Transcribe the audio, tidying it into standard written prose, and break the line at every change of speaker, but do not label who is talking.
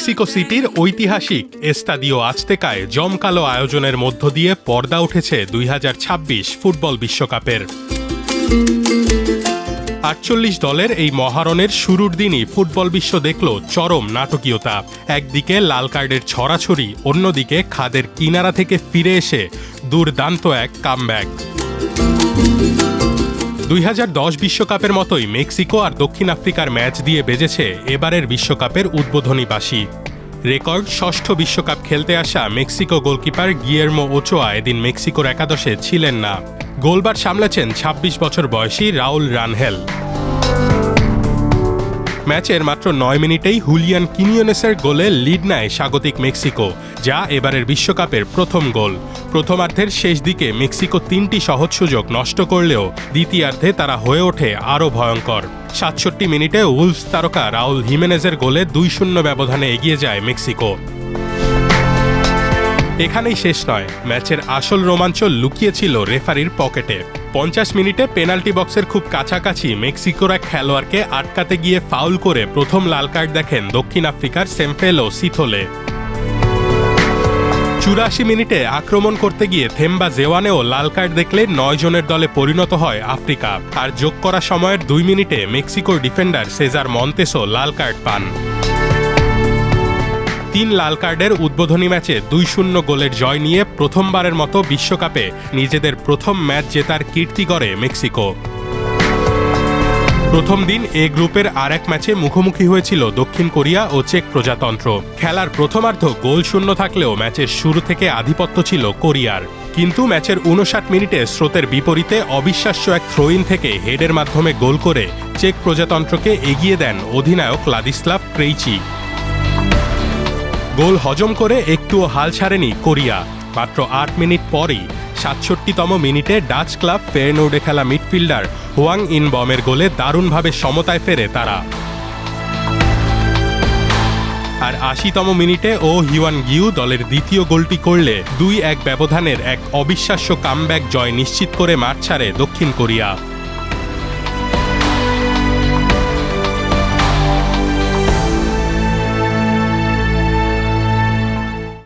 Mexico সিটির ঐতিহাসিক Estadio আজতেকায় জমকালো আয়োজনের মধ্য দিয়ে পর্দা উঠেছে ২০২৬ ফুটবল বিশ্বকাপের। ৪৮ দলের এই মহারণের শুরুর দিনই ফুটবল বিশ্ব দেখল চরম নাটকীয়তা। একদিকে লাল কার্ডের ছড়াছড়ি, অন্যদিকে খাদের কিনারা থেকে ফিরে এসে দুর্দান্ত এক কামব্যাক। ২০১০ বিশ্বকাপের মতোই মেক্সিকো আর দক্ষিণ আফ্রিকার ম্যাচ দিয়ে বেজেছে এবারের বিশ্বকাপের উদ্বোধনী বাঁশি। রেকর্ড ষষ্ঠ বিশ্বকাপ খেলতে আসা মেক্সিকো গোলকিপার গিয়ের্মো ওচোয়া এদিন মেক্সিকোর একাদশে ছিলেন না। গোলবার সামলেছেন ২৬ বছর বয়সী রাউল রানহেল। ম্যাচের মাত্র ৯ মিনিটেই হুলিয়ান কিনিওনেসের গোলে লিড নেয় স্বাগতিক মেক্সিকো, যা এবারের বিশ্বকাপের প্রথম গোল। প্রথমার্ধের শেষ দিকে মেক্সিকো ৩টি সহজ সুযোগ নষ্ট করলেও দ্বিতীয়ার্ধে তারা হয়ে ওঠে আরও ভয়ঙ্কর। ৬৭ মিনিটে উলফস তারকা রাউল হিমেনেজের গোলে ২-০ ব্যবধানে এগিয়ে যায় মেক্সিকো। এখানেই শেষ নয়, ম্যাচের আসল রোমাঞ্চ লুকিয়েছিল রেফারির পকেটে। ৫০ মিনিটে পেনাল্টি বক্সের খুব কাছাকাছি মেক্সিকোর এক খেলোয়াড়কে আটকাতে গিয়ে ফাউল করে প্রথম লাল কার্ড দেখেন দক্ষিণ আফ্রিকার সেমফেলো সিথোলে। ৮৪ মিনিটে আক্রমণ করতে গিয়ে থেম্বা জেওয়ানেও লাল কার্ড দেখলে ৯ জনের দলে পরিণত হয় আফ্রিকা। আর যোগ করা সময়ের ২ মিনিটে মেক্সিকোর ডিফেন্ডার সেজার মন্তেসও লাল কার্ড পান। ৩ লাল কার্ডের উদ্বোধনী ম্যাচে ২-০ গোলের জয় নিয়ে প্রথমবারের মতো বিশ্বকাপে নিজেদের প্রথম ম্যাচ জেতার কীর্তি গড়ে মেক্সিকো। প্রথম দিন এ গ্রুপের আর এক ম্যাচে মুখোমুখি হয়েছিল দক্ষিণ কোরিয়া ও চেক প্রজাতন্ত্র। খেলার প্রথমার্ধ গোলশূন্য থাকলেও ম্যাচের শুরু থেকে আধিপত্য ছিল কোরিয়ার। কিন্তু ম্যাচের ৫৯ মিনিটে স্রোতের বিপরীতে অবিশ্বাস্য এক থ্রো-ইন থেকে হেডের মাধ্যমে গোল করে চেক প্রজাতন্ত্রকে এগিয়ে দেন অধিনায়ক লাদিস্লাভ ক্রেইচি। গোল হজম করে একটুও হাল ছাড়েনি কোরিয়া। মাত্র ৮ মিনিট পরেই ৬৭তম মিনিটে ডাচ ক্লাব ফেয়ারনোর্ডে খেলা মিডফিল্ডার হোয়াং ইন বমের গোলে দারুণভাবে সমতায় ফেরে তারা। আর ৮০তম মিনিটে ও হিওয়ান গিউ দলের দ্বিতীয় গোলটি করলে ২-১ ব্যবধানের এক অবিশ্বাস্য কামব্যাক জয় নিশ্চিত করে মাঠ ছাড়ে দক্ষিণ কোরিয়া।